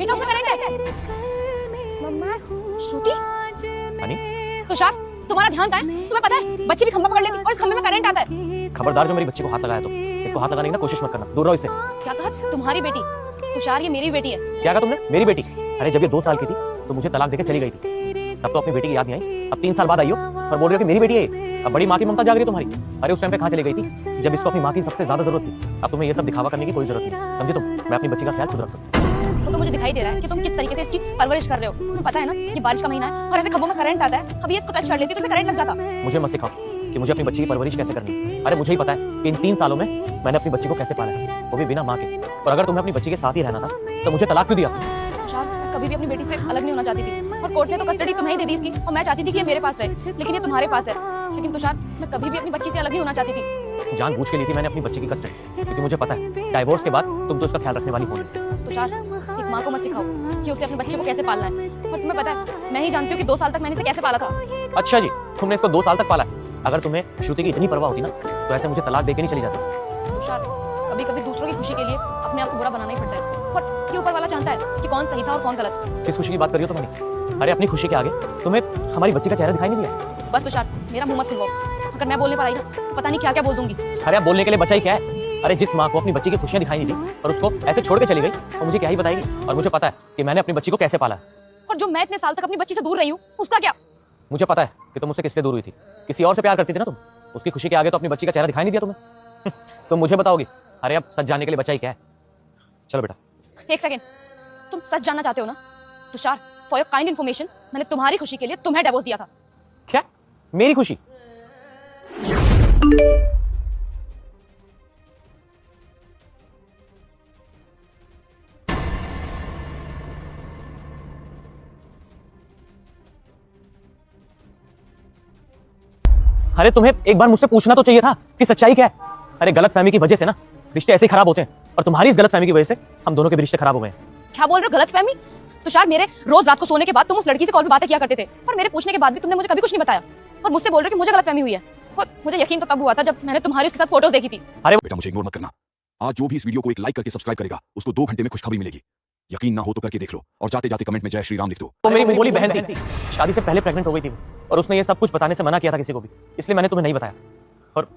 Metre में current है। मम्मा, श्रुति, हनी, तुषार, तुम्हारा ध्यान कहाँ है? तुम्हें पता है बच्ची भी खंभा पकड़ लेती और इस खंभे में करंट आता है। खबरदार जो मेरी बच्ची को हाथ लगाया तो इसको हाथ लगाने की ना कोशिश मत करना, दूर रहो इससे। क्या कहा? तुम्हारी बेटी? तुषार, ये मेरी बेटी है। क्या कहा तुमने? मेरी बेटी? अरे जब ये 2 साल की थी तो मुझे तलाक देकर चली गई थी, तब तो अपनी बेटी की याद नहीं आई। अब 3 साल बाद आई हो और बोल रही हो कि मेरी बेटी है ये। अब बड़ी माँ की ममता जाग रही है तुम्हारी। अरे उस टाइम पे कहाँ चली गई थी जब इसको अपनी माँ की सबसे ज्यादा जरूरत थी। अब तुम्हें ये सब दिखावा करने की कोई जरूरत नहीं, समझे तुम? मैं अपनी बच्ची का ख्याल खुद रख सकता हूँ। वो तो मुझे दिखाई दे रहा है कि तुम किस तरीके से इसकी परवरिश कर रहे हो। तुम्हें पता है ना ये बारिश का महीना है और ऐसे खंभों में करंट आता है। अभी इसको टच कर लेती तो इसे करंट लग जाता। मुझे मत सिखाओ कि मुझे अपनी बच्ची की परवरिश कैसे करनी है। अरे मुझे ही पता है कि इन 3 सालों में मैंने अपनी बच्ची को कैसे पाला है, वो भी बिना माँ के। और अगर तुम्हें अपनी बच्ची के साथ ही रहना था तो मुझे तलाक क्यों दिया? तुषार, मैं कभी भी अपनी बेटी से अलग नहीं होना चाहती थी और कोर्ट ने तो कस्टडी तुम्हें ही दे दी इसकी। और मैं चाहती थी कि ये मेरे पास रहे, लेकिन ये तुम्हारे पास है। लेकिन तुषार, मैं कभी भी अपनी बच्ची से अलग नहीं होना चाहती थी। जानबूझ के ली थी मैंने अपनी बच्ची की कस्टडी, क्योंकि मुझे पता है डाइवोर्स के बाद तुम तो उसका ख्याल रखने वाली होगी। तुषार, एक माँ को मत सिखाओ कि उसे अपने बच्चे को कैसे पालना है। और तुम्हें पता है मैं ही जानती हूँ कि 2 साल तक मैंने इसे कैसे पाला था। अच्छा जी, तुमने इसको 2 साल तक पाला है। अगर तुम्हें श्रुति की इतनी परवाह होती ना तो ऐसे मुझे तलाक देके नहीं चली जाती। तुषार, कभी कभी दूसरों की खुशी के लिए अपने आप को बुरा बनाना ही पड़ता है। और ये ऊपर वाला जानता है कि कौन सही था और कौन गलत। किस खुशी की बात कर रही हो तुम्हारी? अरे अपनी खुशी के आगे तुम्हें हमारी बच्ची का चेहरा दिखाई नहीं दिया। बस तुषार, मेरा मुंह मत खुलवाओ। अगर मैं बोलने पर आई ना तो पता नहीं क्या क्या बोल दूंगी। अरे अब बोलने के लिए बच्चा ही क्या है? अरे जिस माँ को अपनी बच्ची की खुशियां दिखाई नहीं थी और उसको ऐसे छोड़ के चली गई, वो मुझे क्या ही बताएगी? और मुझे पता है कि मैंने अपनी बच्ची को कैसे पाला है। और जो मैं इतने साल तक अपनी बच्ची से दूर रही हूँ उसका क्या? मुझे पता है कि तुम उससे किससे दूर हुई थी। किसी और से प्यार करती थी ना तुम। उसकी खुशी के आगे तो अपनी बच्ची का चेहरा दिखाई नहीं दिया तुम्हें। तुम मुझे बताओगी? अरे अब सच जानने के लिए बच्चा ही क्या है? चलो बेटा। एक सेकेंड, तुम सच जानना चाहते हो ना? Tushar, for your kind information, मैंने तुम्हारी खुशी के लिए तुम्हें डिवोर्स दिया था। क्या? मेरी खुशी? अरे तुम्हें एक बार मुझसे पूछना तो चाहिए था कि सच्चाई क्या है। अरे गलतफहमी की वजह से ना रिश्ते ऐसे ही खराब होते हैं, और तुम्हारी इस गलतफहमी की वजह से हम दोनों के भी रिश्ते खराब हो गए हैं। क्या बोल रहे हो? गलतफहमी? तुषार, मेरे रोज रात को सोने के बाद तुम उस लड़की से कॉल पे बातें किया करते थे और मेरे पूछने के बाद भी तुमने मुझे कभी कुछ नहीं बताया और मुझसे बोल रहे हो कि मुझे गलतफहमी हुई है। और मुझे यकीन तो तब हुआ था जब मैंने तुम्हारी उसके साथ फोटोज देखी थी। अरे बेटा मुझे इग्नोर मत करना। आज जो भी इस वीडियो को एक लाइक करके सब्सक्राइब करेगा उसको 2 घंटे में खुशखबरी मिलेगी। यकीन ना हो तो करके देख लो और जाते जाते कमेंट में जय श्री राम लिख दो। वो मेरी मुंबोली बहन थी, शादी से पहले प्रेग्नेंट हो गई थी वो, और उसने ये सब कुछ बताने से मना किया था किसी को भी, इसलिए मैंने तुम्हें नहीं बताया। और